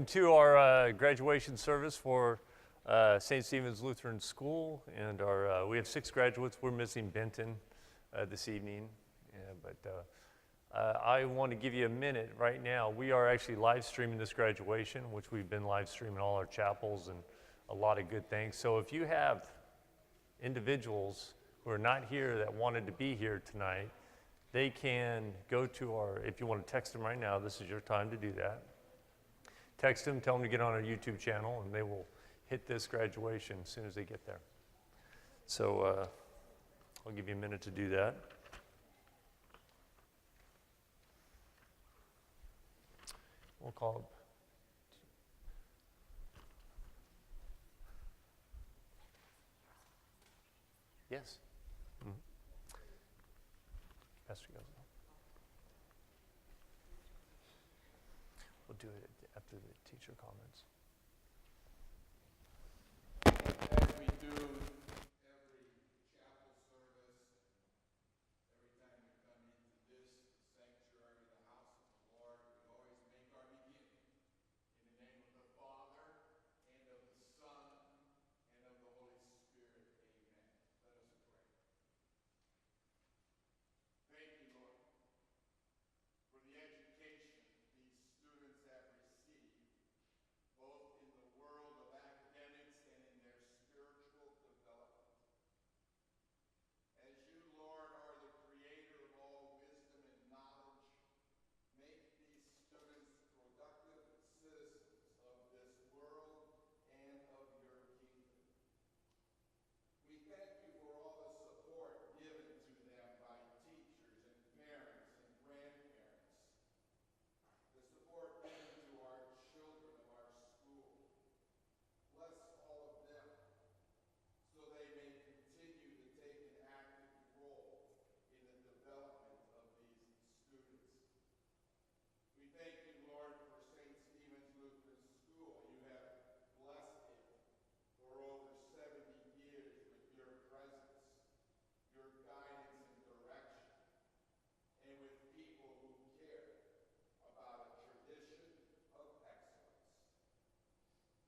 To our graduation service for St. Stephen's Lutheran School, and we have 6 graduates. We're missing Benton this evening, but I want to give you a minute right now. We are actually live streaming this graduation, which we've been live streaming all our chapels and a lot of good things. So if you have individuals who are not here that wanted to be here tonight, they can go to our, if you want to text them right now, this is your time to do that. Text them, tell them to get on our YouTube channel, and they will hit this graduation as soon as they get there. So I'll give you a minute to do that. We'll call up. Yes? Mm-hmm. Pastor goes. We'll do it after the teacher comments. As we do every chapel service, every time we come into this sanctuary, the house of the Lord, we always make our beginning in the name of the Father, and of the Son, and of the Holy Spirit. Amen. Let us pray. Thank you, Lord, for the education these students have received, both in the world of academics and in their spiritual development. As you, Lord, are the creator of all wisdom and knowledge, make these students productive citizens of this world and of your kingdom. We thank you for all the support given to them by teachers and parents and grandparents, the support given to our children of our school. Bless all of them so they may continue to take an active role in the development of these students. We thank you, Lord, for St. Stephen's Lutheran School. You have blessed it for over 70 years with your presence, your guidance and direction, and with people who care about a tradition of excellence.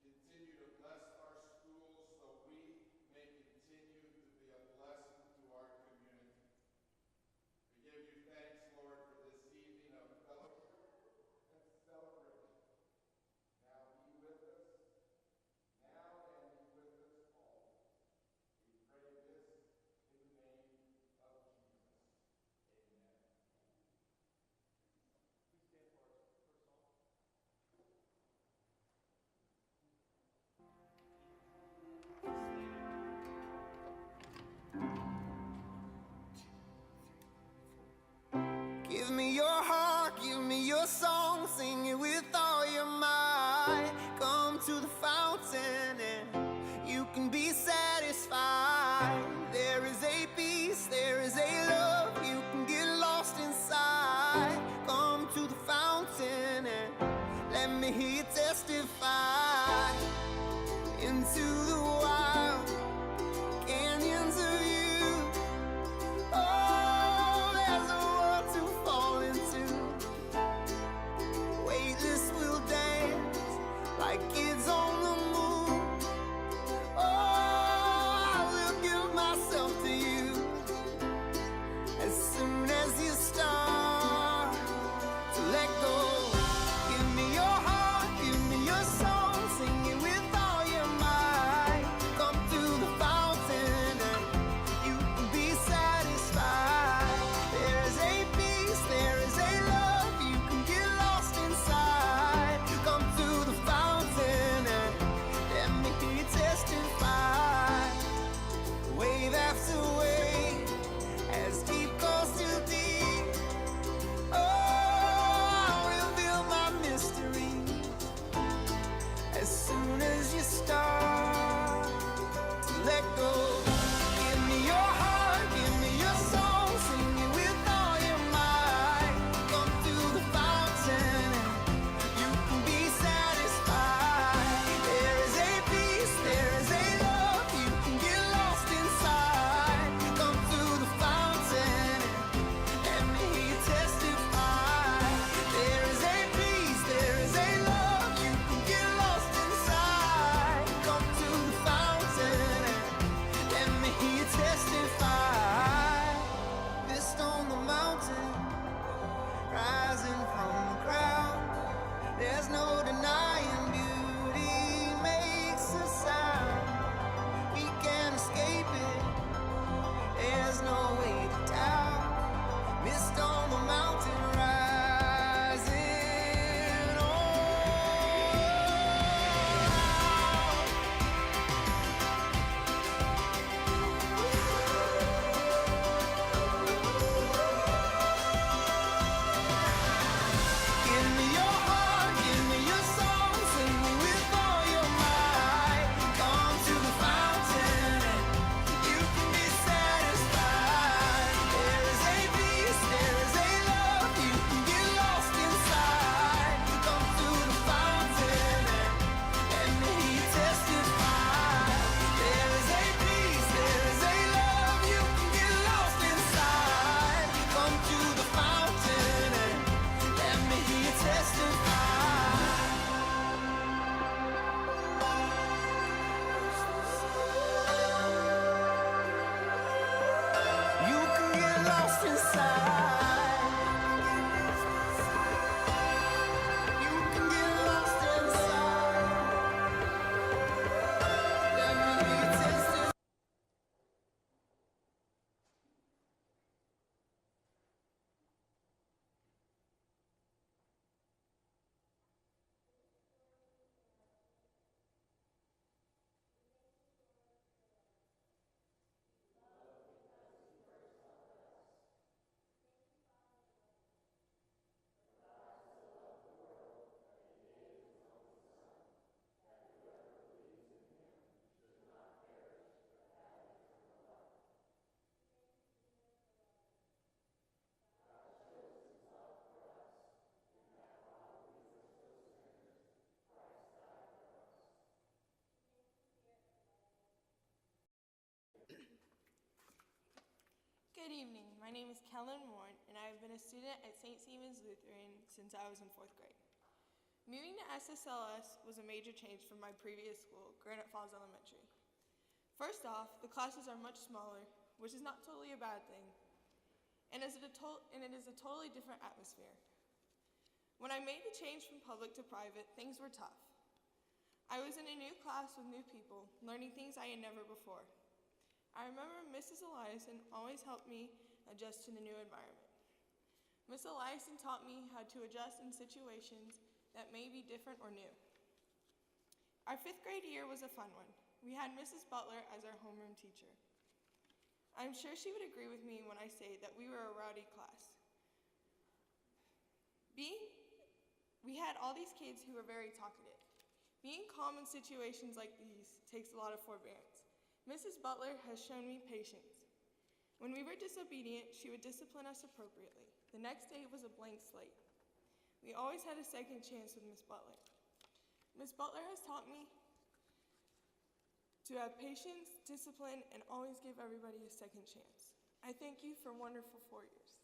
Continue to bless our schools so we may continue to be a blessing to our community. We give you thanks, Lord, for this evening of fellowship and celebration. Now be with us, now and be with us always. We pray this in the name of Jesus. Amen. Please stand for our first song. Give me your heart, give me your song, sing it with all your might. Come to the fountain and you can be satisfied. There is a peace, there is a love, you can get lost inside. Come to the fountain and let me hear you testify. Into the wild canyons of you. Oh, there's a world to fall into. Weightless will dance like kids on the moon. Oh, I will give myself to you as soon as you start to let go. Give me your heart, give me your song, sing it with all your might. Come to the fountain and you can be satisfied. There is a peace, there is a love, you can get lost inside. Come to the fountain and Good evening. My name is Kellen Warren, and I have been a student at St. Stephen's Lutheran since I was in 4th grade. Moving to SSLS was a major change from my previous school, Granite Falls Elementary. First off, the classes are much smaller, which is not totally a bad thing, and it is a totally different atmosphere. When I made the change from public to private, things were tough. I was in a new class with new people, learning things I had never before. I remember Mrs. Eliason always helped me adjust to the new environment. Miss Eliason taught me how to adjust in situations that may be different or new. Our 5th grade year was a fun one. We had Mrs. Butler as our homeroom teacher. I'm sure she would agree with me when I say that we were a rowdy class. We had all these kids who were very talkative. Being calm in situations like these takes a lot of forbearance. Mrs. Butler has shown me patience. When we were disobedient, she would discipline us appropriately. The next day was a blank slate. We always had a second chance with Miss Butler. Miss Butler has taught me to have patience, discipline, and always give everybody a second chance. I thank you for wonderful 4 years.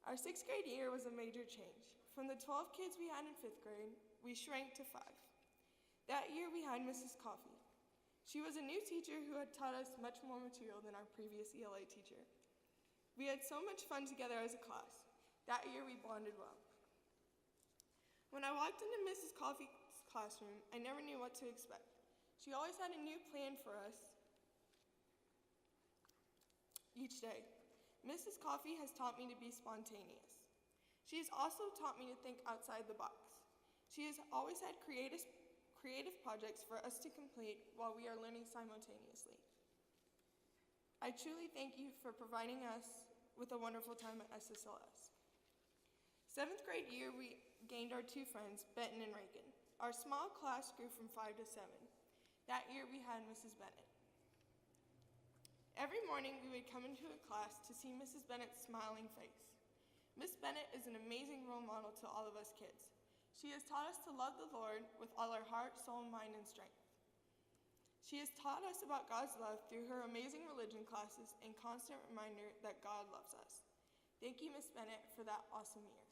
Our 6th grade year was a major change. From the 12 kids we had in 5th grade, we shrank to 5. That year we had Mrs. Coffey. She was a new teacher who had taught us much more material than our previous ELA teacher. We had so much fun together as a class. That year we bonded well. When I walked into Mrs. Coffey's classroom, I never knew what to expect. She always had a new plan for us each day. Mrs. Coffey has taught me to be spontaneous. She has also taught me to think outside the box. She has always had creative projects for us to complete while we are learning simultaneously. I truly thank you for providing us with a wonderful time at SSLS. 7th grade year, we gained our 2 friends, Benton and Reagan. Our small class grew from 5 to 7. That year, we had Mrs. Bennett. Every morning, we would come into a class to see Mrs. Bennett's smiling face. Miss Bennett is an amazing role model to all of us kids. She has taught us to love the Lord with all our heart, soul, mind, and strength. She has taught us about God's love through her amazing religion classes and constant reminder that God loves us. Thank you, Miss Bennett, for that awesome year.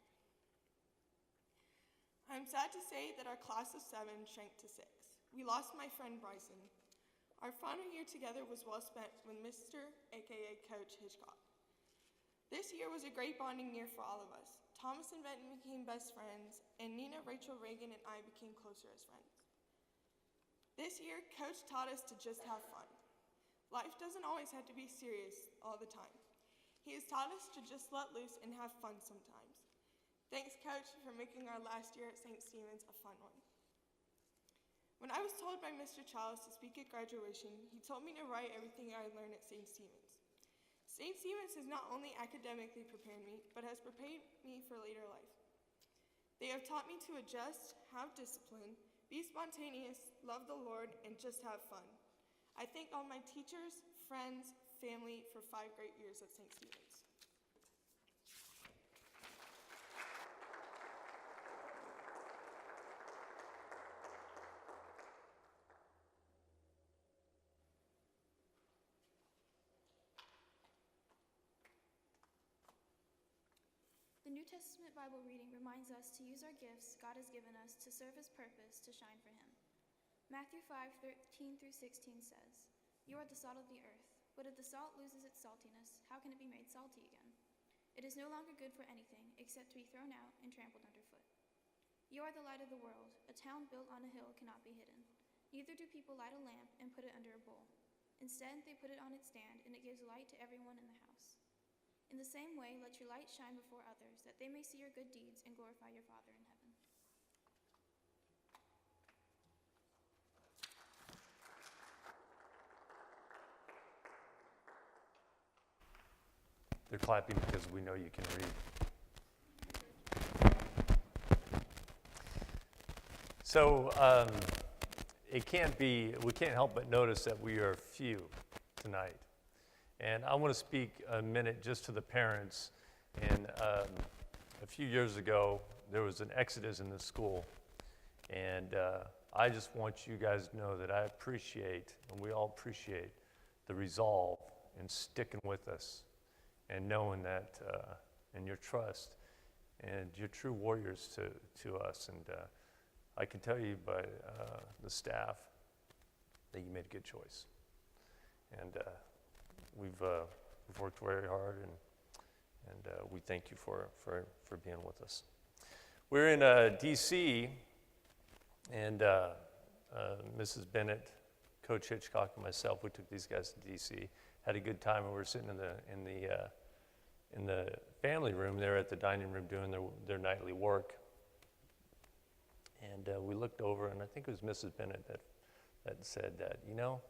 I'm sad to say that our class of 7 shrank to 6. We lost my friend Bryson. Our final year together was well spent with Mr. aka Coach Hitchcock. This year was a great bonding year for all of us. Thomas and Benton became best friends, and Nina, Rachel, Reagan, and I became closer as friends. This year, Coach taught us to just have fun. Life doesn't always have to be serious all the time. He has taught us to just let loose and have fun sometimes. Thanks, Coach, for making our last year at St. Stephen's a fun one. When I was told by Mr. Childs to speak at graduation, he told me to write everything I learned at St. Stephen's. St. Stephen's has not only academically prepared me, but has prepared me for later life. They have taught me to adjust, have discipline, be spontaneous, love the Lord, and just have fun. I thank all my teachers, friends, family for 5 great years at St. Stephen's. The New Testament Bible reading reminds us to use our gifts God has given us to serve His purpose to shine for Him. Matthew 5:13 through 16 says, "You are the salt of the earth, but if the salt loses its saltiness, how can it be made salty again? It is no longer good for anything except to be thrown out and trampled underfoot. You are the light of the world. A town built on a hill cannot be hidden. Neither do people light a lamp and put it under a bowl. Instead, they put it on its stand, and it gives light to everyone in the house. In the same way, let your light shine before others, that they may see your good deeds and glorify your Father in heaven." They're clapping because we know you can read. So we can't help but notice that we are few tonight. And I want to speak a minute just to the parents. And a few years ago, there was an exodus in the school. And I just want you guys to know that I appreciate, and we all appreciate, the resolve and sticking with us and knowing that, and your trust, and you're true warriors to us. And I can tell you by the staff that you made a good choice. And we've worked very hard, and we thank you for being with us. We're in D.C., and Mrs. Bennett, Coach Hitchcock, and myself, we took these guys to D.C., had a good time, and we were sitting in the family room there at the dining room doing their nightly work. And we looked over, and I think it was Mrs. Bennett that said that, you know,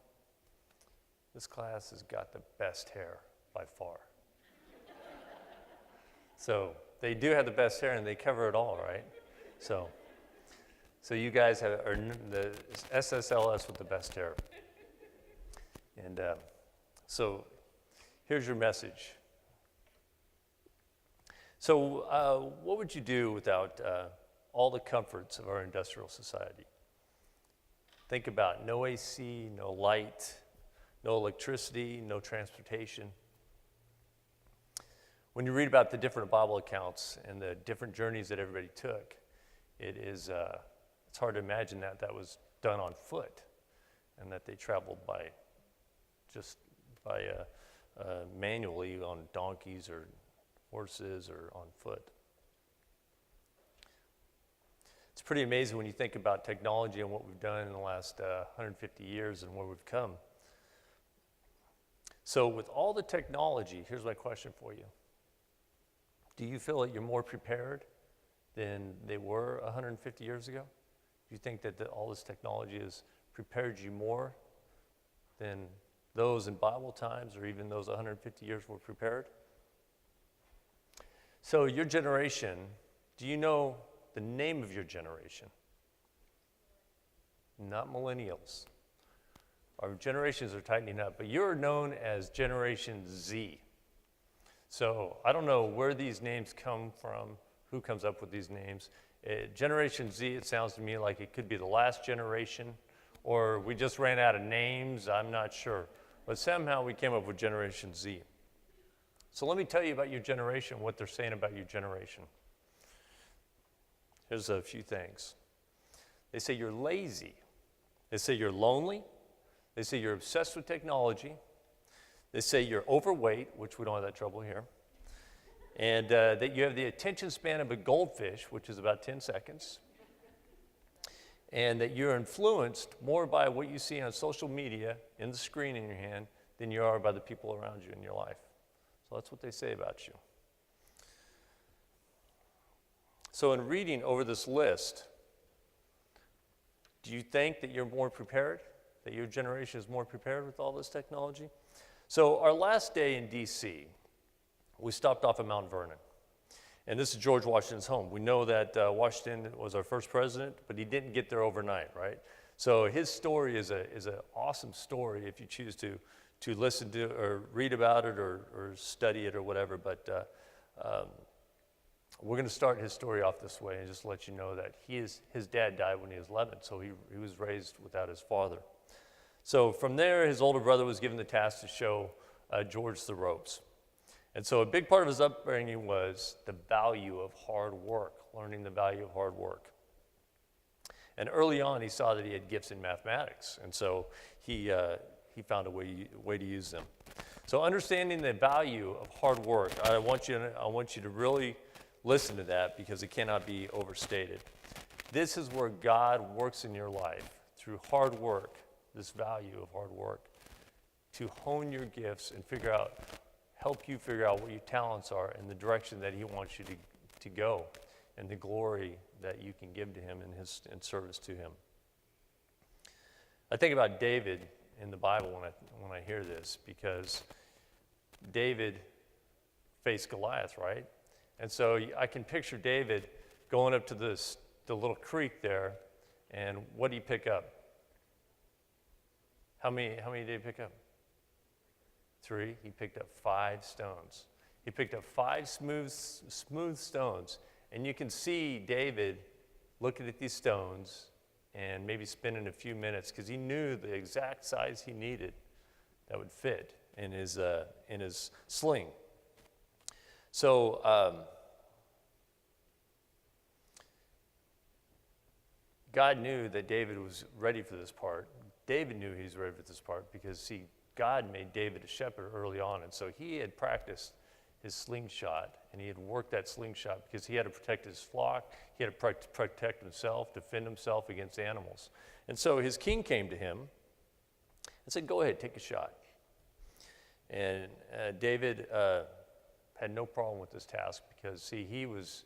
this class has got the best hair by far. So they do have the best hair, and they cover it all, right? So you guys are the SSLS with the best hair. And so here's your message. So what would you do without all the comforts of our industrial society? Think about no AC, no light, no electricity, no transportation. When you read about the different Bible accounts and the different journeys that everybody took, it's hard to imagine that was done on foot, and that they traveled manually on donkeys or horses or on foot. It's pretty amazing when you think about technology and what we've done in the last 150 years and where we've come. So with all the technology, here's my question for you. Do you feel that you're more prepared than they were 150 years ago? Do you think that all this technology has prepared you more than those in Bible times or even those 150 years were prepared? So your generation, do you know the name of your generation? Not millennials. Our generations are tightening up, but you're known as Generation Z. So I don't know where these names come from, who comes up with these names. Generation Z, it sounds to me like it could be the last generation, or we just ran out of names, I'm not sure. But somehow we came up with Generation Z. So let me tell you about your generation, what they're saying about your generation. Here's a few things. They say you're lazy. They say you're lonely. They say you're obsessed with technology. They say you're overweight, which we don't have that trouble here. And that you have the attention span of a goldfish, which is about 10 seconds. And that you're influenced more by what you see on social media, in the screen in your hand, than you are by the people around you in your life. So that's what they say about you. So in reading over this list, do you think that you're more prepared? That your generation is more prepared with all this technology? So our last day in D.C., we stopped off at Mount Vernon. And this is George Washington's home. We know that Washington was our first president, but he didn't get there overnight, right? So his story is an awesome story if you choose to listen to or read about it or study it or whatever. But we're going to start his story off this way and just let you know that his dad died when he was 11, so he was raised without his father. So from there, his older brother was given the task to show George the ropes. And so a big part of his upbringing was the value of hard work, learning the value of hard work. And early on, he saw that he had gifts in mathematics, and so he found a way to use them. So understanding the value of hard work, I want you to really listen to that because it cannot be overstated. This is where God works in your life through hard work, this value of hard work, to hone your gifts and help you figure out what your talents are and the direction that he wants you to go and the glory that you can give to him in service to him. I think about David in the Bible when I hear this, because David faced Goliath, right? And so I can picture David going up to the little creek there, and what did he pick up? How many did he pick up? 3. He picked up 5 stones. He picked up 5 smooth stones. And you can see David looking at these stones and maybe spending a few minutes because he knew the exact size he needed that would fit. in his sling. So God knew that David was ready for this part. David knew he was ready for this part because, see, God made David a shepherd early on, and so he had practiced his slingshot, and he had worked that slingshot because he had to protect his flock, he had to protect himself, defend himself against animals. And so his king came to him and said, go ahead, take a shot. And David had no problem with this task because, see, he was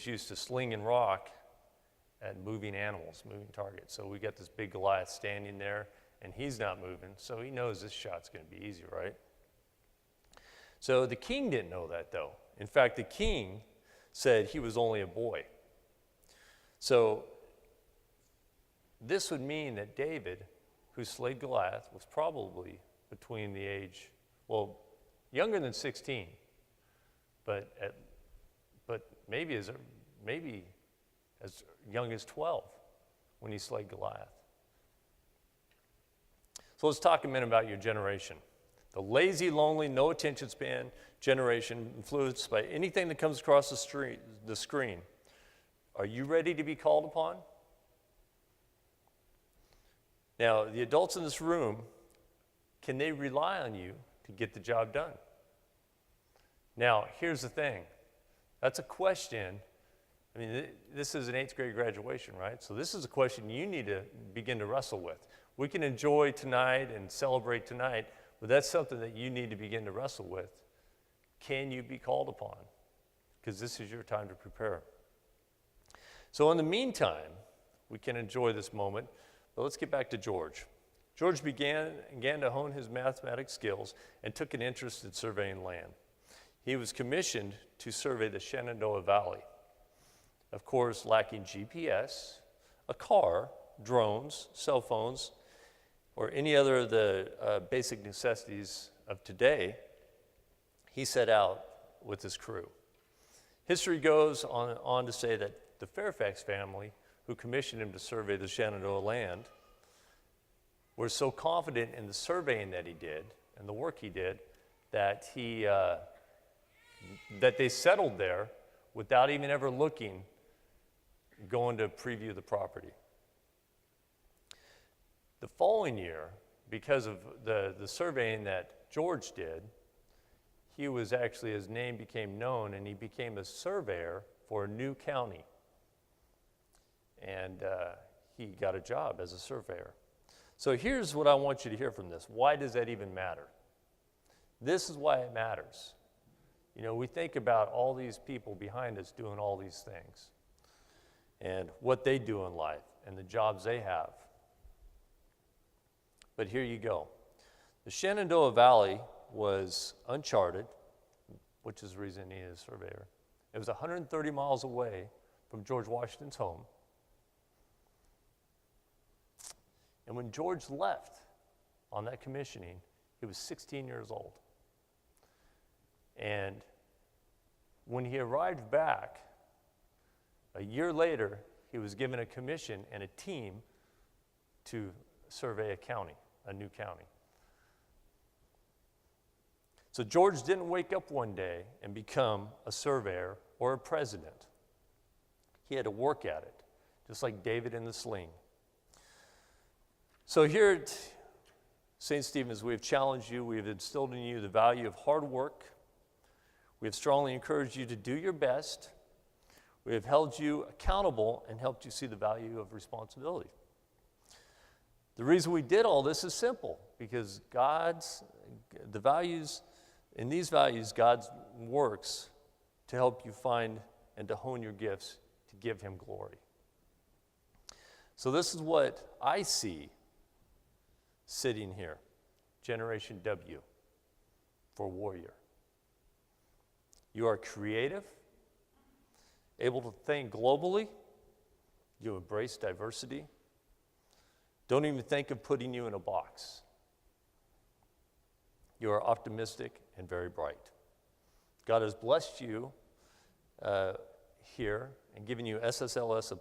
used to slinging rock at moving animals, moving targets. So we got this big Goliath standing there, and he's not moving, so he knows this shot's going to be easy, right? So the king didn't know that, though. In fact, the king said he was only a boy. So this would mean that David, who slayed Goliath, was probably between the age, well, younger than 16, but maybe as young as 12 when he slayed Goliath. So let's talk a minute about your generation. The lazy, lonely, no attention span generation influenced by anything that comes across the screen. Are you ready to be called upon? Now, the adults in this room, can they rely on you to get the job done? Now, here's the thing. That's a question. I mean, this is an 8th grade graduation, right? So this is a question you need to begin to wrestle with. We can enjoy tonight and celebrate tonight, but that's something that you need to begin to wrestle with. Can you be called upon? Because this is your time to prepare. So in the meantime, we can enjoy this moment, but let's get back to George. George began to hone his mathematics skills and took an interest in surveying land. He was commissioned to survey the Shenandoah Valley. Of course, lacking GPS, a car, drones, cell phones, or any other of the basic necessities of today, he set out with his crew. History goes on to say that the Fairfax family, who commissioned him to survey the Shenandoah land, were so confident in the surveying that he did and the work he did that that they settled there without even ever going to preview the property. The following year, because of the surveying that George did, he was actually, his name became known, and he became a surveyor for a new county. And he got a job as a surveyor. So here's what I want you to hear from this. Why does that even matter? This is why it matters. You know, we think about all these people behind us doing all these things and what they do in life and the jobs they have. But here you go. The Shenandoah Valley was uncharted, which is the reason he is a surveyor. It was 130 miles away from George Washington's home. And when George left on that commissioning, he was 16 years old. And when he arrived back, a year later, he was given a commission and a team to survey a county, a new county. So George didn't wake up one day and become a surveyor or a president. He had to work at it, just like David in the sling. So here at St. Stephen's, we have challenged you, we have instilled in you the value of hard work. We have strongly encouraged you to do your best. We have held you accountable and helped you see the value of responsibility. The reason we did all this is simple, because in these values, God works to help you find and to hone your gifts to give him glory. So this is what I see sitting here, Generation W for warrior. You are creative, able to think globally, you embrace diversity. Don't even think of putting you in a box. You are optimistic and very bright. God has blessed you here and given you SSLS,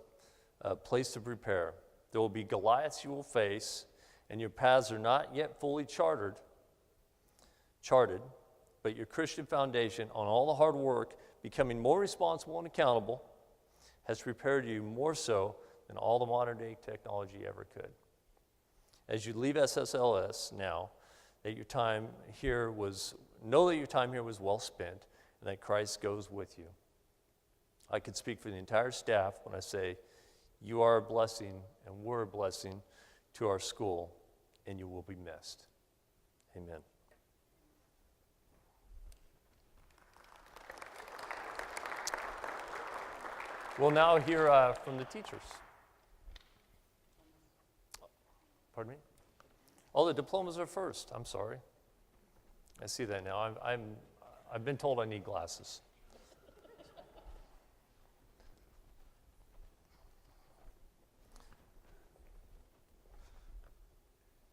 a place to prepare. There will be Goliaths you will face, and your paths are not yet fully charted. charted, but your Christian foundation on all the hard work, becoming more responsible and accountable, has prepared you more so than all the modern day technology ever could. As you leave SSLS now, that your time here was, know that your time here was well spent and that Christ goes with you. I could speak for the entire staff when I say you are a blessing and we're a blessing to our school, and you will be missed. Amen. We'll now hear from the teachers. Pardon me? Oh, the diplomas are first. I'm sorry. I see that now. I've been told I need glasses.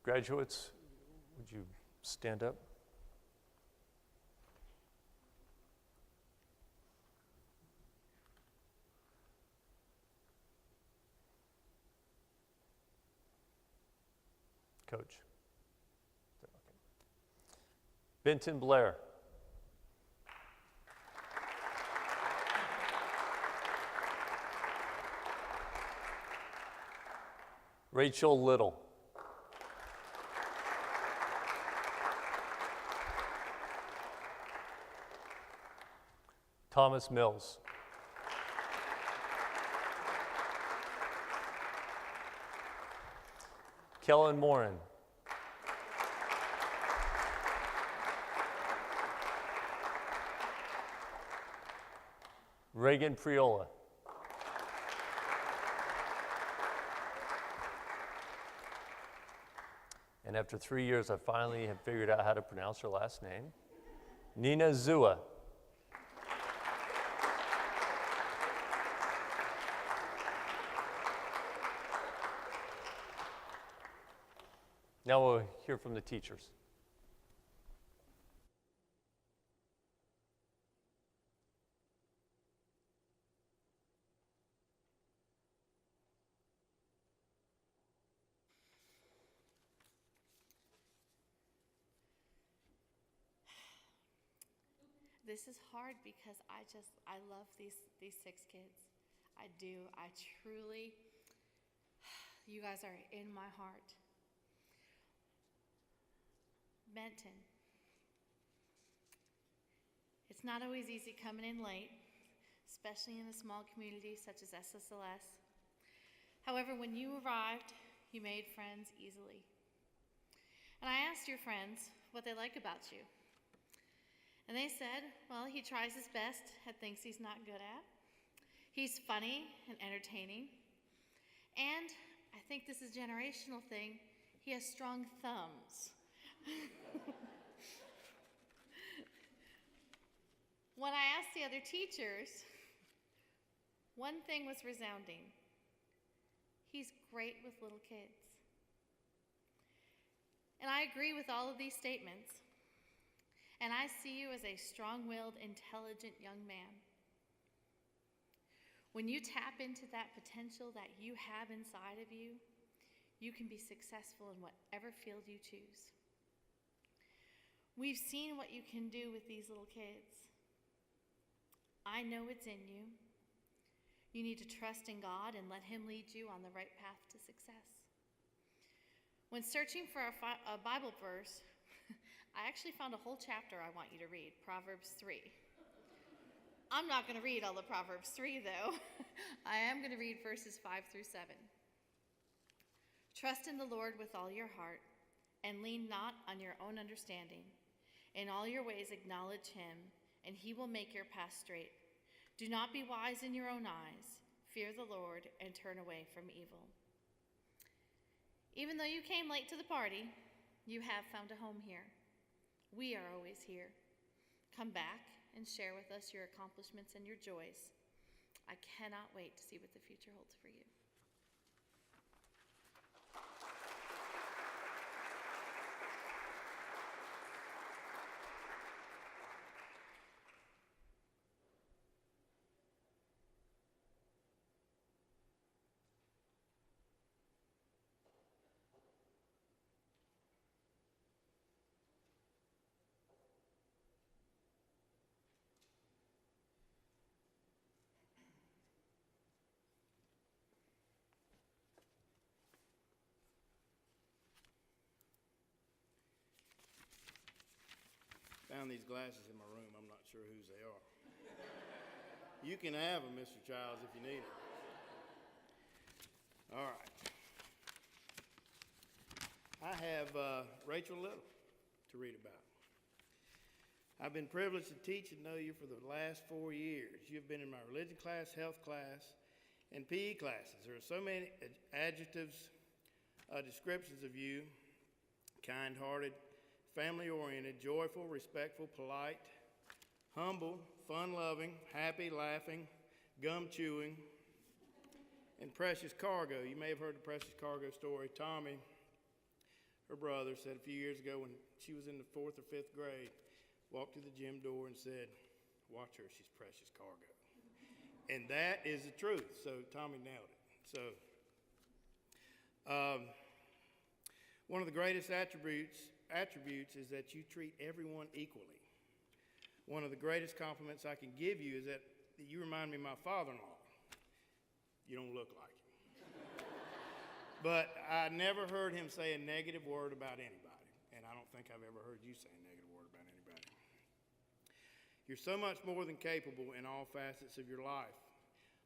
Graduates, would you stand up? Coach. Okay. Benton Blair. Rachel Little. Thomas Mills. Kellen Morin. Reagan Priola. And after 3 years, I finally have figured out how to pronounce her last name. Nina Zua. Now we'll hear from the teachers. This is hard because I love these 6 kids. I do. I truly, you guys are in my heart. Benton. It's not always easy coming in late, especially in a small community such as SSLS. However, when you arrived, you made friends easily. And I asked your friends what they like about you. And they said, well, he tries his best at things he's not good at. He's funny and entertaining. And I think this is a generational thing. He has strong thumbs. When I asked the other teachers, one thing was resounding. He's great with little kids. And I agree with all of these statements. And I see you as a strong-willed, intelligent young man. When you tap into that potential that you have inside of you, you can be successful in whatever field you choose. We've seen what you can do with these little kids. I know it's in you. You need to trust in God and let Him lead you on the right path to success. When searching for a Bible verse, I actually found a whole chapter I want you to read, Proverbs 3. I'm not going to read all of Proverbs 3, though. I am going to read verses 5 through 7. Trust in the Lord with all your heart, and lean not on your own understanding. In all your ways acknowledge Him, and He will make your path straight. Do not be wise in your own eyes. Fear the Lord and turn away from evil. Even though you came late to the party, you have found a home here. We are always here. Come back and share with us your accomplishments and your joys. I cannot wait to see what the future holds for you. found these glasses in my room. I'm not sure whose they are. You can have them, Mr. Childs, if you need them. All right. I have Rachel Little to read about. I've been privileged to teach and know you for the last 4 years. You've been in my religion class, health class, and PE classes. There are so many adjectives, descriptions of you: kind-hearted, family-oriented, joyful, respectful, polite, humble, fun-loving, happy, laughing, gum-chewing, and precious cargo. You may have heard the precious cargo story. Tommy, her brother, said a few years ago when she was in the 4th or 5th grade, walked to the gym door and said, "Watch her, she's precious cargo." And that is the truth. So Tommy nailed it. So one of the greatest attributes is that you treat everyone equally. One of the greatest compliments I can give you is that you remind me of my father-in-law. You don't look like him. But I never heard him say a negative word about anybody, and I don't think I've ever heard you say a negative word about anybody. You're so much more than capable in all facets of your life.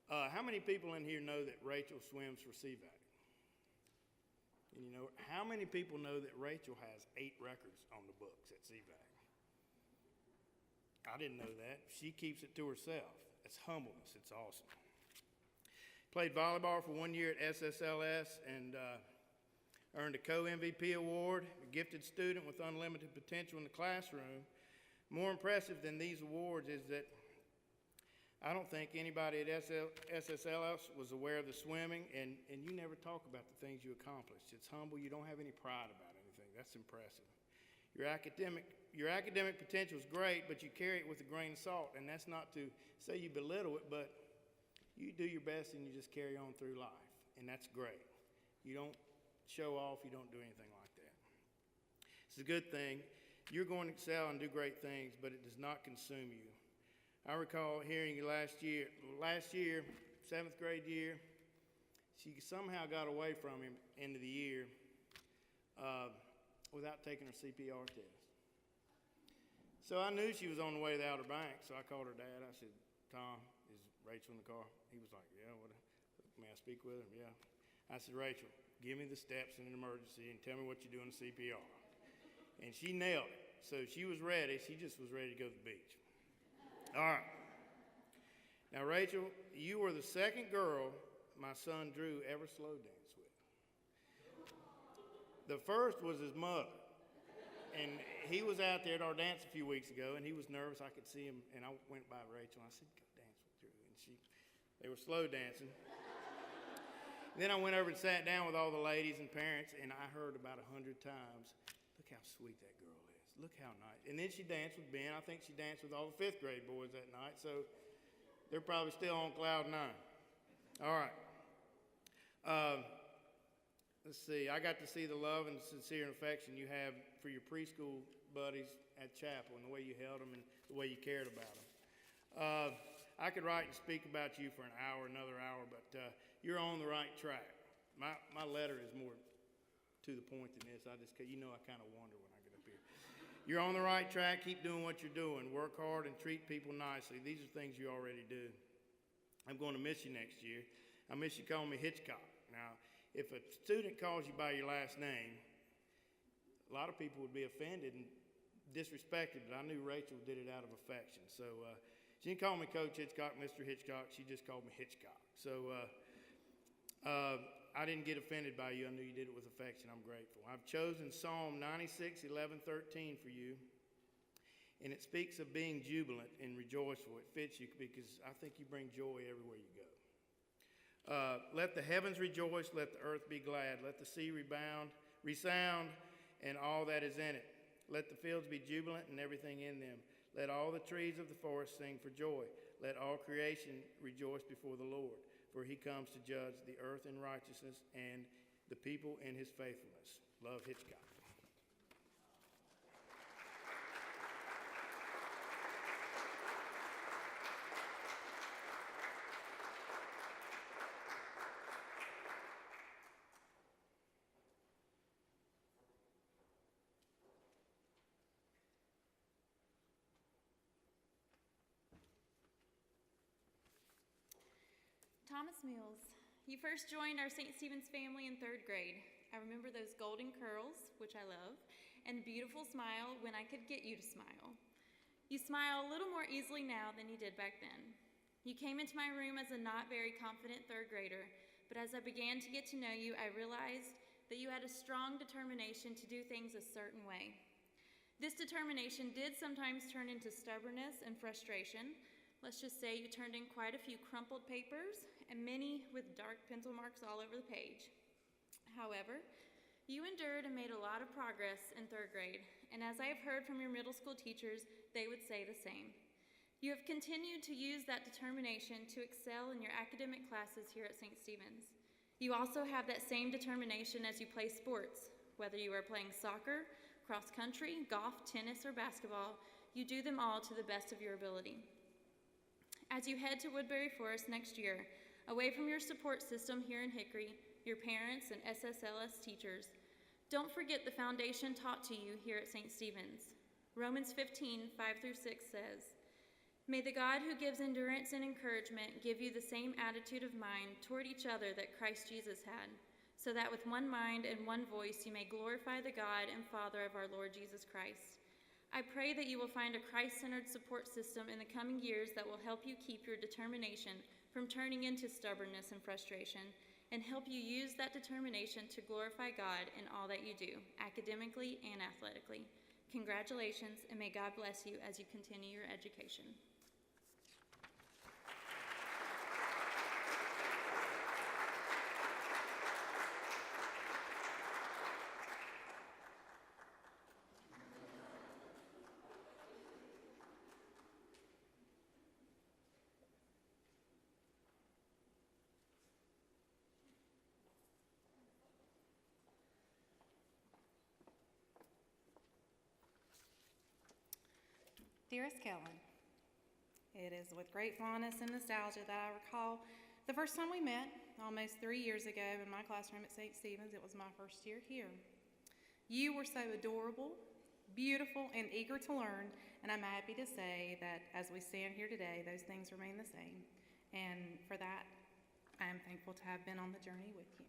How many people in here know that Rachel swims for CVAC? And you know, how many people know that Rachel has 8 records on the books at CVAC? I didn't know that. She keeps it to herself. It's humbleness. It's awesome. Played volleyball for 1 year at SSLS and earned a co-MVP award, a gifted student with unlimited potential in the classroom. More impressive than these awards is that I don't think anybody at SSLS was aware of the swimming, and you never talk about the things you accomplished. It's humble. You don't have any pride about anything. That's impressive. Your academic potential is great, but you carry it with a grain of salt, and that's not to say you belittle it, but you do your best and you just carry on through life, and that's great. You don't show off. You don't do anything like that. It's a good thing. You're going to excel and do great things, but it does not consume you. I recall hearing you last year, 7th grade year, she somehow got away from him end of the year without taking her CPR test. So I knew she was on the way to the Outer Banks, so I called her dad. I said, "Tom, is Rachel in the car?" He was like, "Yeah, may I speak with her?" "Yeah." I said, "Rachel, give me the steps in an emergency and tell me what you do in the CPR." And she nailed it. So she was ready. She just was ready to go to the beach. All right. Now, Rachel, you were the second girl my son Drew ever slow danced with. The first was his mother. And he was out there at our dance a few weeks ago, and he was nervous. I could see him, and I went by Rachel, and I said, "Go dance with Drew." And they were slow dancing. Then I went over and sat down with all the ladies and parents, and I heard about 100 times, "Look how sweet that girl is. Look how nice." And then she danced with Ben. I think she danced with all the 5th grade boys that night, so they're probably still on cloud 9. All right. Let's see. I got to see the love and sincere affection you have for your preschool buddies at chapel, and the way you held them and the way you cared about them. I could write and speak about you for an hour, another hour, but you're on the right track. My letter is more to the point than this. I kind of wonder when I get up here. You're on the right track. Keep doing what you're doing. Work hard and treat people nicely. These are things you already do. I'm going to miss you next year. I miss you calling me Hitchcock. Now, if a student calls you by your last name, a lot of people would be offended and disrespected, but I knew Rachel did it out of affection. So she didn't call me Coach Hitchcock, Mr. Hitchcock. She just called me Hitchcock. So I didn't get offended by you. I knew you did it with affection. I'm grateful. I've chosen Psalm 96:11-13 for you, and it speaks of being jubilant and rejoiceful. It fits you because I think you bring joy everywhere you go. Let the heavens rejoice, let the earth be glad, let the sea resound, and all that is in it. Let the fields be jubilant and everything in them. Let all the trees of the forest sing for joy. Let all creation rejoice before the Lord, for he comes to judge the earth in righteousness and the people in his faithfulness. Love, Hitchcock. Thomas Mills, you first joined our St. Stephen's family in 3rd grade. I remember those golden curls, which I love, and beautiful smile when I could get you to smile. You smile a little more easily now than you did back then. You came into my room as a not very confident 3rd grader, but as I began to get to know you, I realized that you had a strong determination to do things a certain way. This determination did sometimes turn into stubbornness and frustration. Let's just say you turned in quite a few crumpled papers and many with dark pencil marks all over the page. However, you endured and made a lot of progress in 3rd grade, and as I have heard from your middle school teachers, they would say the same. You have continued to use that determination to excel in your academic classes here at St. Stephen's. You also have that same determination as you play sports. Whether you are playing soccer, cross country, golf, tennis, or basketball, you do them all to the best of your ability. As you head to Woodbury Forest next year, away from your support system here in Hickory, your parents and SSLS teachers, don't forget the foundation taught to you here at St. Stephen's. Romans 15, 5-6 says, "May the God who gives endurance and encouragement give you the same attitude of mind toward each other that Christ Jesus had, so that with one mind and one voice you may glorify the God and Father of our Lord Jesus Christ." I pray that you will find a Christ-centered support system in the coming years that will help you keep your determination from turning into stubbornness and frustration, and help you use that determination to glorify God in all that you do, academically and athletically. Congratulations, and may God bless you as you continue your education. Dearest Kellen, it is with great fondness and nostalgia that I recall the first time we met, almost 3 years ago in my classroom at St. Stephen's. It was my first year here. You were so adorable, beautiful, and eager to learn, and I'm happy to say that as we stand here today, those things remain the same. And for that, I am thankful to have been on the journey with you.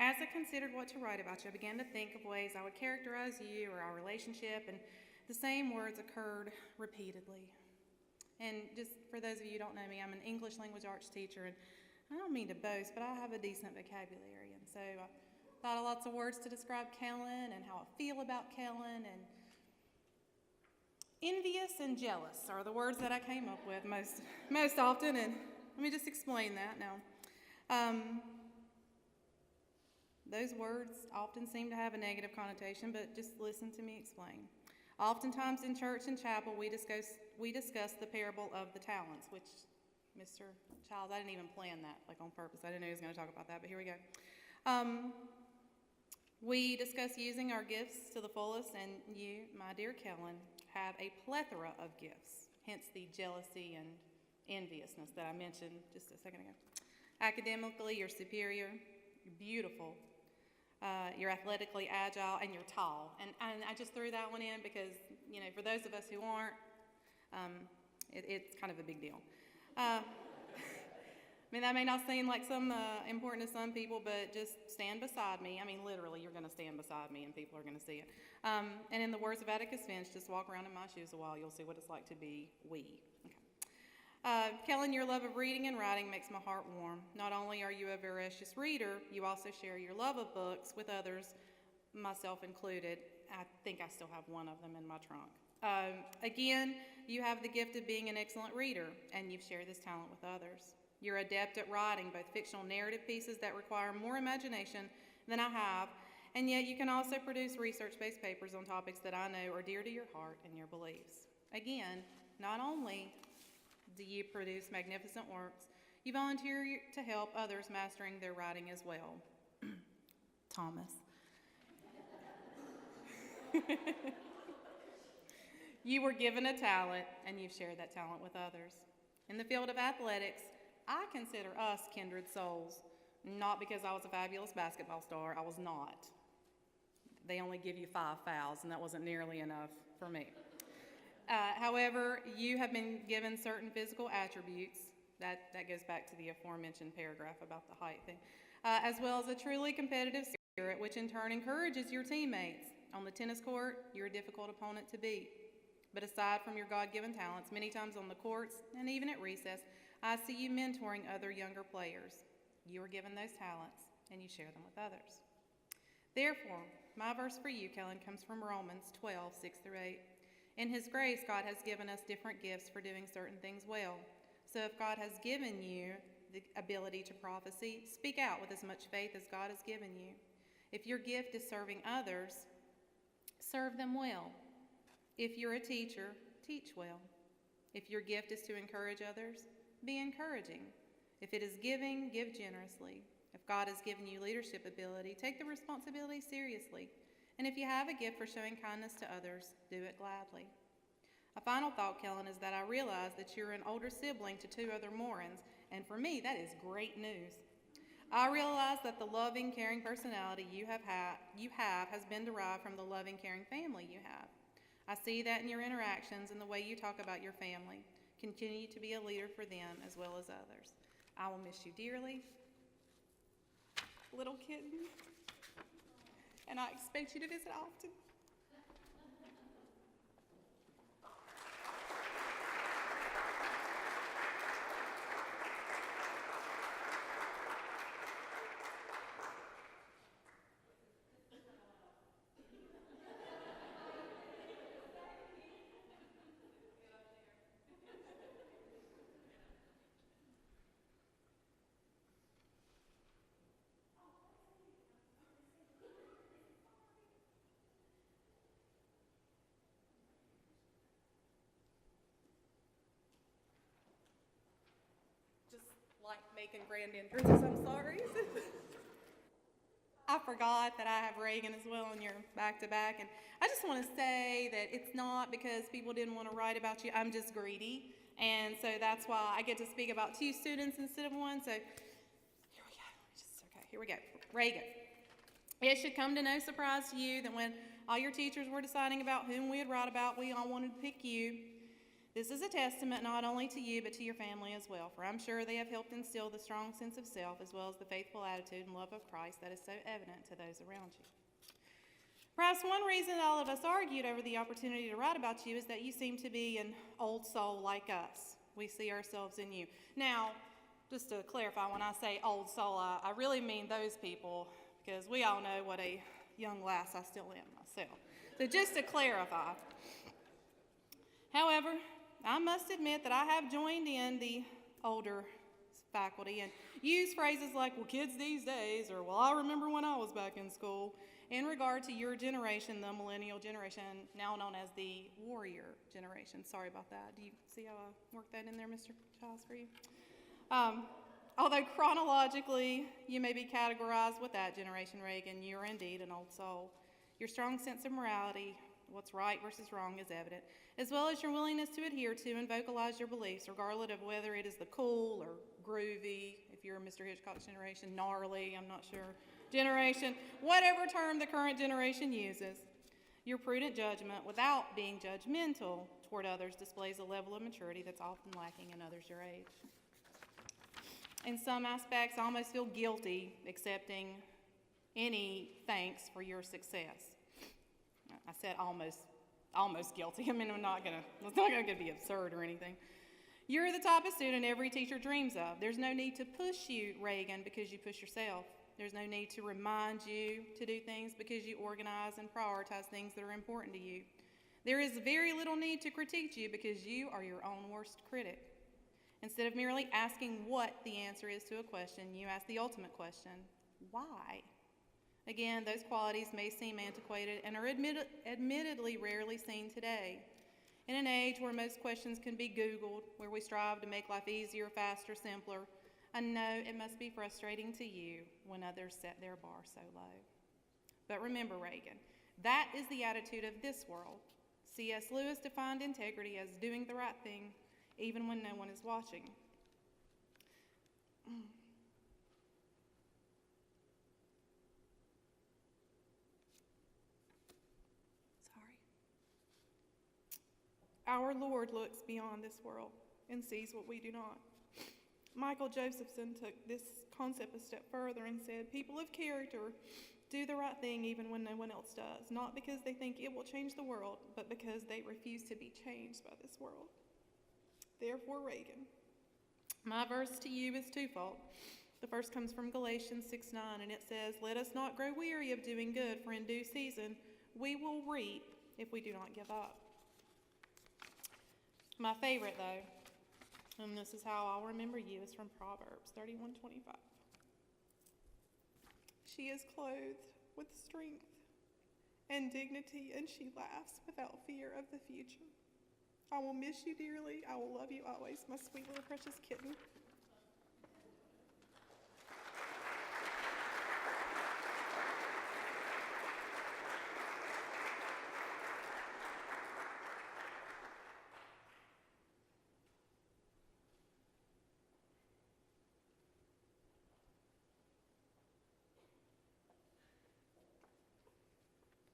As I considered what to write about you, I began to think of ways I would characterize you or our relationship, and the same words occurred repeatedly. And just for those of you who don't know me, I'm an English language arts teacher, and I don't mean to boast, but I have a decent vocabulary. And so I thought of lots of words to describe Kellen and how I feel about Kellen. And envious and jealous are the words that I came up with most often. And let me just explain that now. Those words often seem to have a negative connotation, but just listen to me explain. Oftentimes in church and chapel, we discuss the parable of the talents, which, Mr. Childs, I didn't even plan that, on purpose. I didn't know he was going to talk about that, but here we go. We discuss using our gifts to the fullest, and you, my dear Kellen, have a plethora of gifts, hence the jealousy and enviousness that I mentioned just a second ago. Academically, you're superior, you're beautiful, you're athletically agile, and you're tall. And I just threw that one in because, for those of us who aren't, it's kind of a big deal. I mean, that may not seem like some important to some people, but just stand beside me. I mean, literally, you're going to stand beside me, and people are going to see it. And in the words of Atticus Finch, just walk around in my shoes a while. You'll see what it's like to be we. Okay. Kellen, your love of reading and writing makes my heart warm. Not only are you a voracious reader, you also share your love of books with others, myself included. I think I still have one of them in my trunk. Again, you have the gift of being an excellent reader, and you've shared this talent with others. You're adept at writing both fictional narrative pieces that require more imagination than I have, and yet you can also produce research-based papers on topics that I know are dear to your heart and your beliefs. Again, not only do you produce magnificent works, you volunteer to help others mastering their writing as well. Thomas. You were given a talent, and you've shared that talent with others. In the field of athletics, I consider us kindred souls, not because I was a fabulous basketball star. I was not. They only give you 5 fouls, and that wasn't nearly enough for me. However, you have been given certain physical attributes That goes back to the aforementioned paragraph about the height thing. As well as a truly competitive spirit, which in turn encourages your teammates. On the tennis court, you're a difficult opponent to beat. But aside from your God-given talents, many times on the courts and even at recess, I see you mentoring other younger players. You are given those talents, and you share them with others. Therefore, my verse for you, Kellen, comes from Romans 12, 6 through 8. In His grace, God has given us different gifts for doing certain things well. So if God has given you the ability to prophecy, speak out with as much faith as God has given you. If your gift is serving others, serve them well. If you're a teacher, teach well. If your gift is to encourage others, be encouraging. If it is giving, give generously. If God has given you leadership ability, take the responsibility seriously. And if you have a gift for showing kindness to others, do it gladly. A final thought, Kellen, is that I realize that you're an older sibling to 2 other Morans, and for me, that is great news. I realize that the loving, caring personality you have has been derived from the loving, caring family you have. I see that in your interactions and the way you talk about your family. Continue to be a leader for them as well as others. I will miss you dearly, little kitten, and I expect you to visit often. Just like making grand entrances, I'm sorry. I forgot that I have Reagan as well and you're back to back. And I just want to say that it's not because people didn't want to write about you. I'm just greedy. And so that's why I get to speak about 2 students instead of 1. So here we go. Reagan. It should come to no surprise to you that when all your teachers were deciding about whom we would write about, we all wanted to pick you. This is a testament not only to you, but to your family as well, for I'm sure they have helped instill the strong sense of self as well as the faithful attitude and love of Christ that is so evident to those around you. Perhaps one reason all of us argued over the opportunity to write about you is that you seem to be an old soul like us. We see ourselves in you. Now, just to clarify, when I say old soul, I really mean those people, because we all know what a young lass I still am myself. So just to clarify. However, I must admit that I have joined in the older faculty and used phrases like, well, kids these days, or, well, I remember when I was back in school, in regard to your generation, the millennial generation, now known as the warrior generation. Sorry about that. Do you see how I worked that in there, Mr. Childs, for you? Although chronologically you may be categorized with that generation, Reagan, you are indeed an old soul. Your strong sense of morality, what's right versus wrong, is evident, as well as your willingness to adhere to and vocalize your beliefs, regardless of whether it is the cool or groovy, if you're a Mr. Hitchcock's generation, gnarly, I'm not sure, generation, whatever term the current generation uses. Your prudent judgment, without being judgmental toward others, displays a level of maturity that's often lacking in others your age. In some aspects, I almost feel guilty accepting any thanks for your success. I said almost guilty. I mean, it's not gonna be absurd or anything. You're the type of student every teacher dreams of. There's no need to push you, Reagan, because you push yourself. There's no need to remind you to do things because you organize and prioritize things that are important to you. There is very little need to critique you because you are your own worst critic. Instead of merely asking what the answer is to a question, you ask the ultimate question, why? Again, those qualities may seem antiquated and are admittedly rarely seen today. In an age where most questions can be Googled, where we strive to make life easier, faster, simpler, I know it must be frustrating to you when others set their bar so low. But remember, Reagan, that is the attitude of this world. C.S. Lewis defined integrity as doing the right thing, even when no one is watching. Our Lord looks beyond this world and sees what we do not. Michael Josephson took this concept a step further and said, people of character do the right thing even when no one else does, not because they think it will change the world, but because they refuse to be changed by this world. Therefore, Reagan. My verse to you is twofold. The first comes from Galatians 6:9, and it says, let us not grow weary of doing good, for in due season we will reap if we do not give up. My favorite, though, and this is how I'll remember you, is from Proverbs 31:25. She is clothed with strength and dignity, and she laughs without fear of the future. I will miss you dearly. I will love you always, my sweet little precious kitten.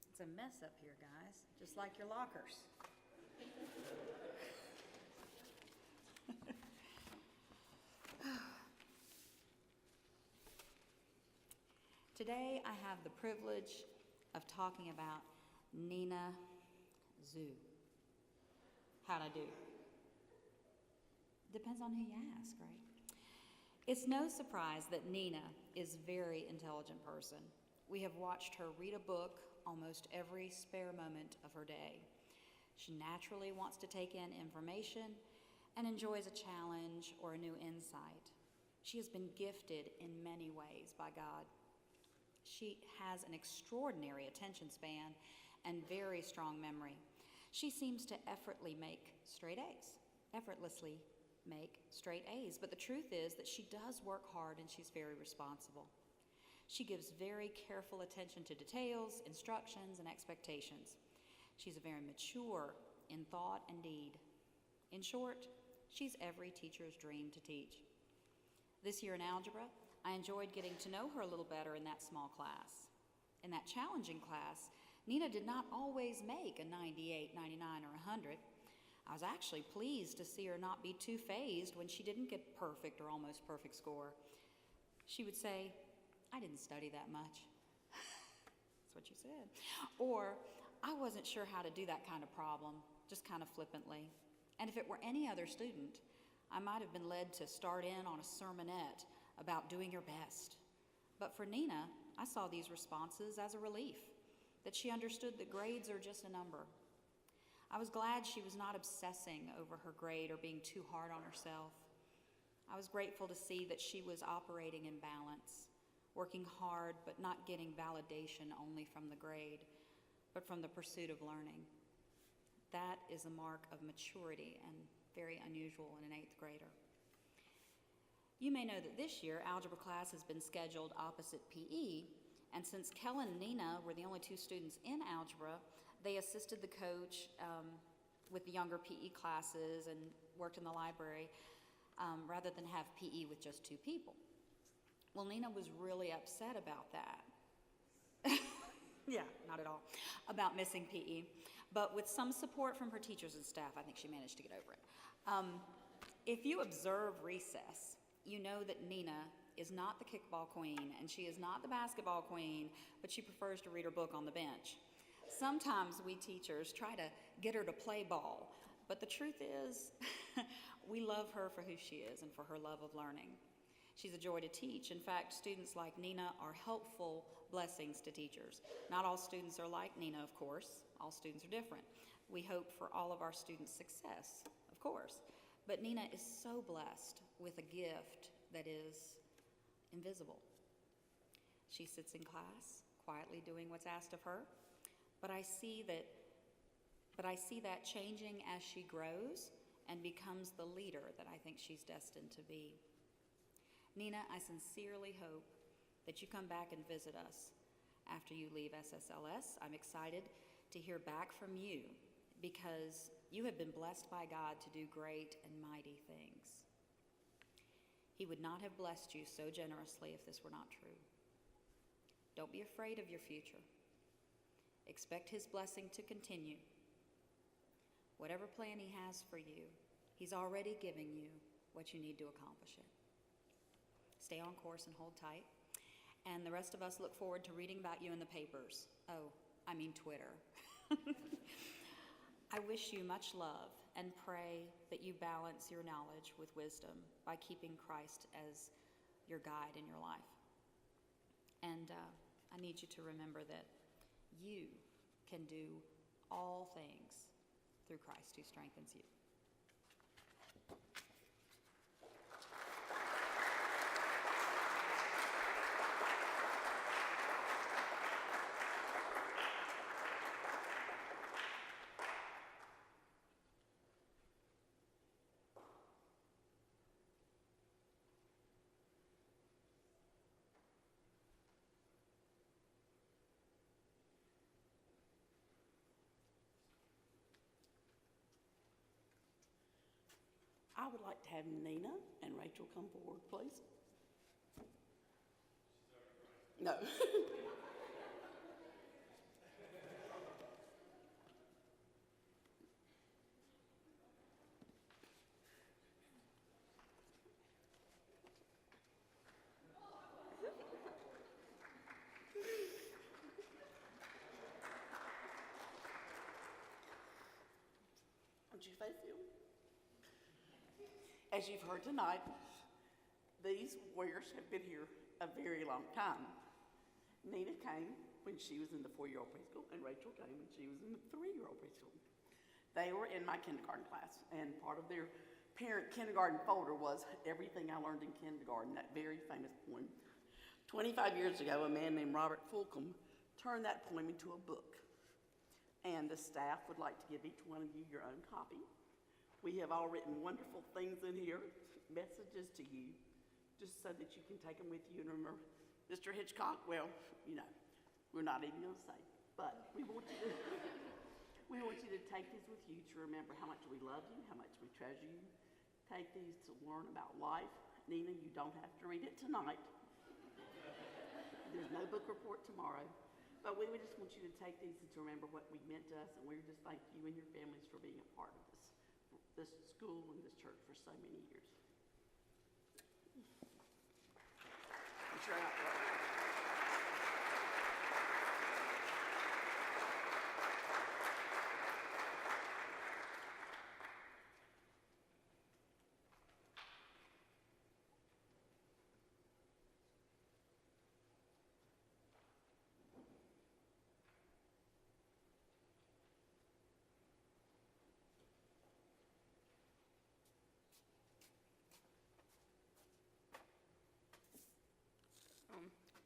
It's a mess up here, guys, just like your lockers. Today, I have the privilege of talking about Nina Zoo. How'd I do? Depends on who you ask, right? It's no surprise that Nina is a very intelligent person. We have watched her read a book almost every spare moment of her day. She naturally wants to take in information and enjoys a challenge or a new insight. She has been gifted in many ways by God. She has an extraordinary attention span and very strong memory. She seems to effortlessly make straight A's, but the truth is that she does work hard and she's very responsible. She gives very careful attention to details, instructions, and expectations. She's very mature in thought and deed. In short, she's every teacher's dream to teach. This year in algebra, I enjoyed getting to know her a little better in that small class. In that challenging class, Nina did not always make a 98, 99, or 100. I was actually pleased to see her not be too fazed when she didn't get perfect or almost perfect score. She would say, I didn't study that much. That's what you said. Or, I wasn't sure how to do that kind of problem, just kind of flippantly. And if it were any other student, I might have been led to start in on a sermonette about doing your best. But for Nina, I saw these responses as a relief, that she understood that grades are just a number. I was glad she was not obsessing over her grade or being too hard on herself. I was grateful to see that she was operating in balance, working hard but not getting validation only from the grade, but from the pursuit of learning. That is a mark of maturity and very unusual in an 8th grader. You may know that this year, algebra class has been scheduled opposite PE, and since Kellen and Nina were the only 2 students in algebra, they assisted the coach with the younger PE classes and worked in the library rather than have PE with just 2 people. Well, Nina was really upset about that. Yeah, not at all, about missing PE. But with some support from her teachers and staff, I think she managed to get over it. If you observe recess, you know that Nina is not the kickball queen and she is not the basketball queen, but she prefers to read her book on the bench. Sometimes we teachers try to get her to play ball, but the truth is we love her for who she is and for her love of learning. She's a joy to teach. In fact, students like Nina are helpful blessings to teachers. Not all students are like Nina, of course. All students are different. We hope for all of our students' success, of course. But Nina is so blessed with a gift that is invisible. She sits in class, quietly doing what's asked of her, but I see that changing as she grows and becomes the leader that I think she's destined to be. Nina, I sincerely hope that you come back and visit us after you leave SSLS. I'm excited to hear back from you because you have been blessed by God to do great and mighty things. He would not have blessed you so generously if this were not true. Don't be afraid of your future. Expect His blessing to continue. Whatever plan He has for you, He's already given you what you need to accomplish it. stay on course and hold tight. And the rest of us look forward to reading about you in the papers. Oh, I mean Twitter. I wish you much love and pray that you balance your knowledge with wisdom by keeping Christ as your guide in your life. And I need you to remember that you can do all things through Christ who strengthens you. I would like to have Nina and Rachel come forward, please. No. Would you face him? As you've heard tonight, these warriors have been here a very long time. Nina came when she was in the 4-year-old preschool, and Rachel came when she was in the 3-year-old preschool. They were in my kindergarten class, and part of their parent kindergarten folder was everything I learned in kindergarten, that very famous poem. 25 years ago, a man named Robert Fulcum turned that poem into a book, and the staff would like to give each one of you your own copy. We have all written wonderful things in here, messages to you, just so that you can take them with you and remember. Mr. Hitchcock, well, you know, we're not even going to say, but we want you to take these with you to remember how much we love you, how much we treasure you. Take these to learn about life. Nina, you don't have to read it tonight. There's no book report tomorrow. But we just want you to take these and to remember what we meant to us, and we just thank you and your families for being a part of this school and this church for so many years. I'm sure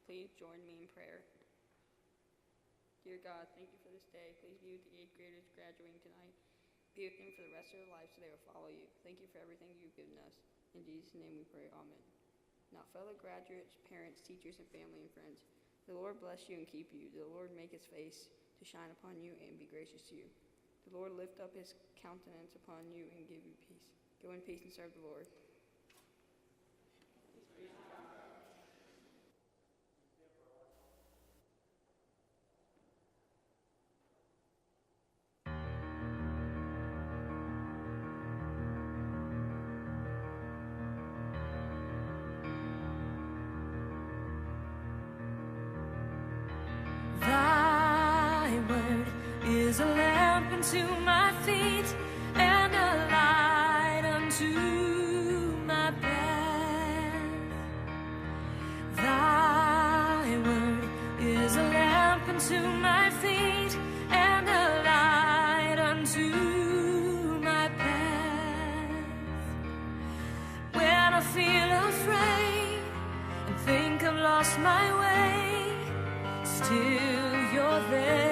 Please join me in prayer. Dear God, thank you for this day. Please be with the 8th graders graduating tonight. Be with them for the rest of their lives so they will follow you. Thank you for everything you've given us. In Jesus' name we pray, amen. Now, fellow graduates, parents, teachers, and family and friends, the Lord bless you and keep you. The Lord make his face to shine upon you and be gracious to you. The Lord lift up his countenance upon you and give you peace. Go in peace and serve the Lord. Is a lamp unto my feet and a light unto my path. Thy word is a lamp unto my feet and a light unto my path. When I feel afraid and think I've lost my way, still you're there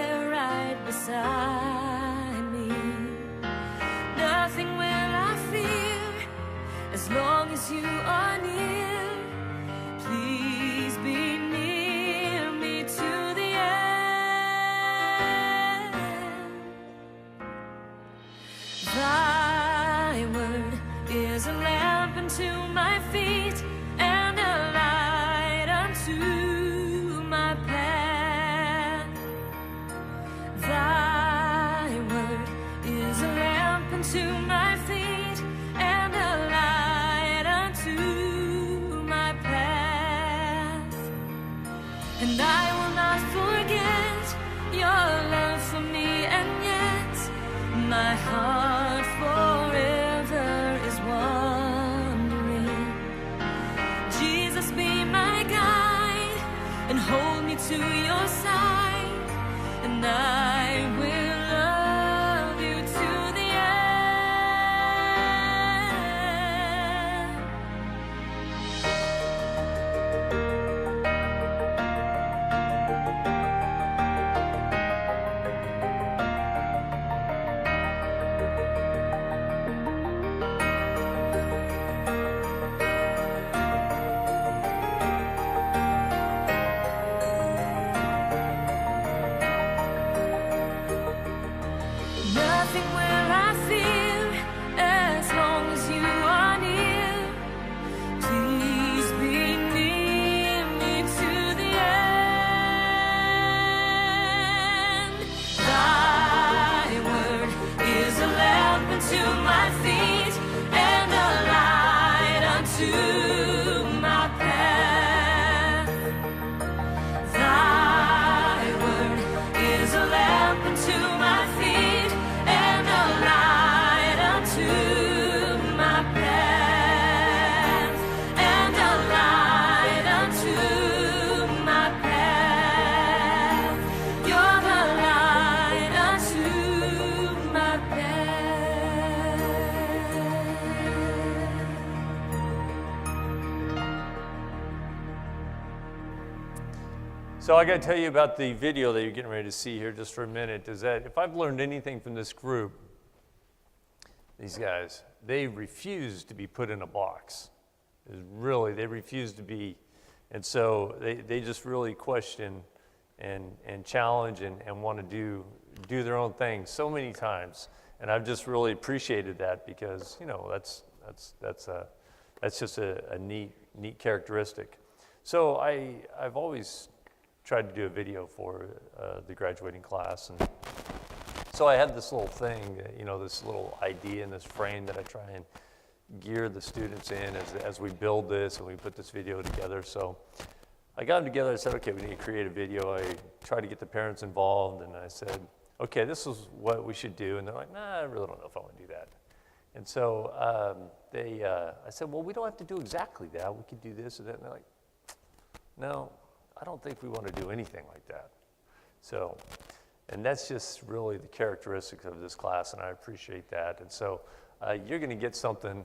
beside me. Nothing will I fear as long as you are near. Please be near me to the end. Thy word is a lamp unto my feet and a light unto my path. Thy word is a lamp unto my feet and a light unto I will not forget your love for me, and yet my heart forever is wandering. Jesus, be my guide and hold me to your side, and I will love you to the end. Nothing will I fear as long as you are near. Please be near me to the end. Thy word is a lamp unto my feet and a light unto my path. Thy word is a lamp unto my feet and a light unto my path, and a light unto my path. You're the light unto my path. So I got to tell you about the video that you're getting ready to see here just for a minute, is that if I've learned anything from this group, these guys, they refuse to be put in a box. They refuse to be, and so they just really question and challenge and want to do their own thing so many times. And I've just really appreciated that because, you know, that's just a neat characteristic. So I've always tried to do a video for the graduating class, and so I had this little thing, you know, this little idea and this frame that I try and gear the students in as we build this and we put this video together. So I got them together. I said, okay, we need to create a video. I tried to get the parents involved, and I said, okay, this is what we should do. And they're like, nah, I really don't know if I want to do that. And so I said, well, we don't have to do exactly that. We could do this and that. And they're like, no, I don't think we want to do anything like that. So, and that's just really the characteristics of this class, and I appreciate that. And so you're going to get something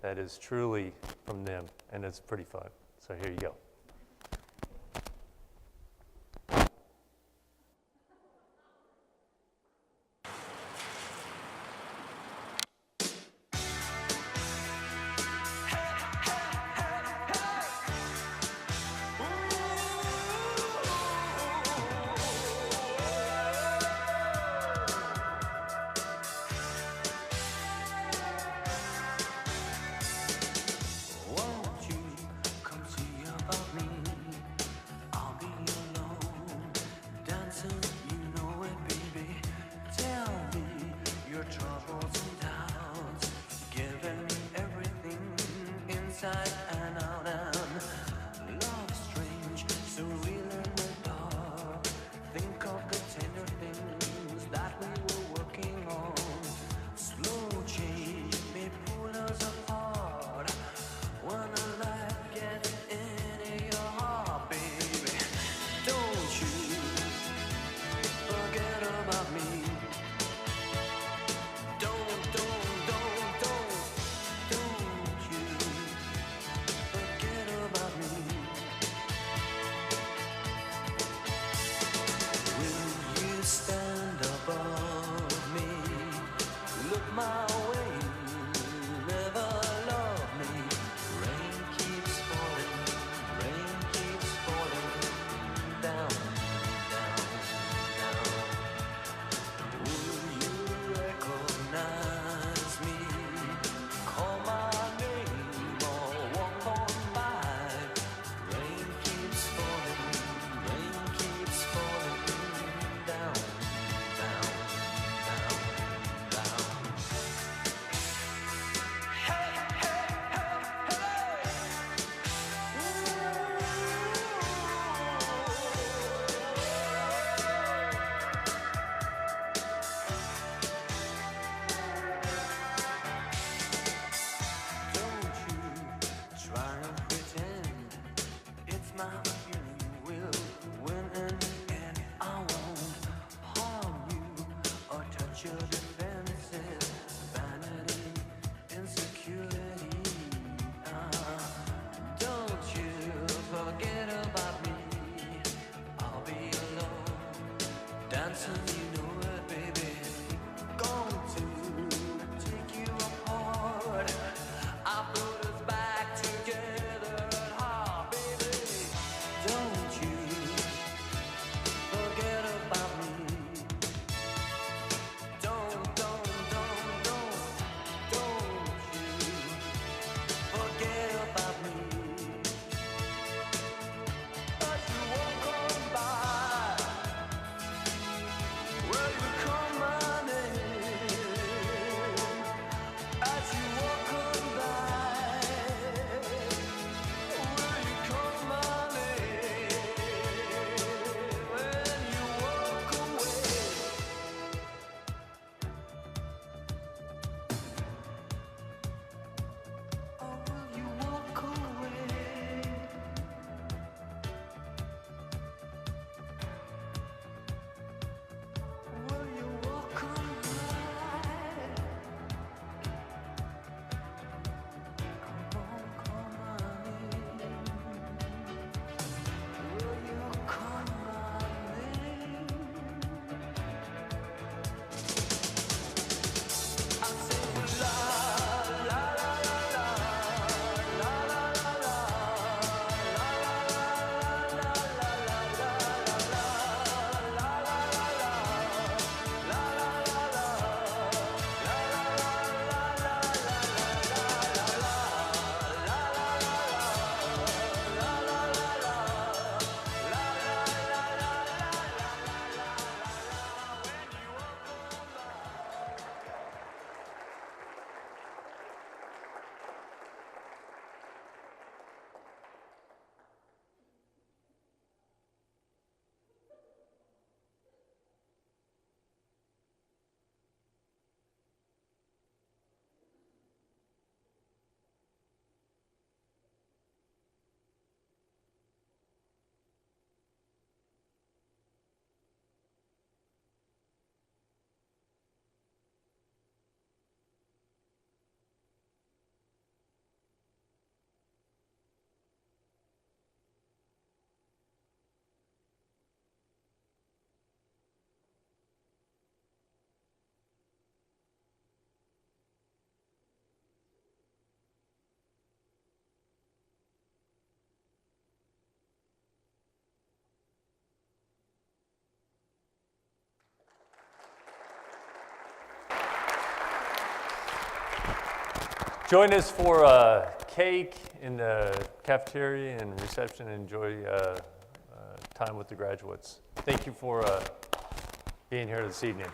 that is truly from them, and it's pretty fun. So here you go. Won't you come see about Join us for cake in the cafeteria and reception, and enjoy time with the graduates. Thank you for being here this evening.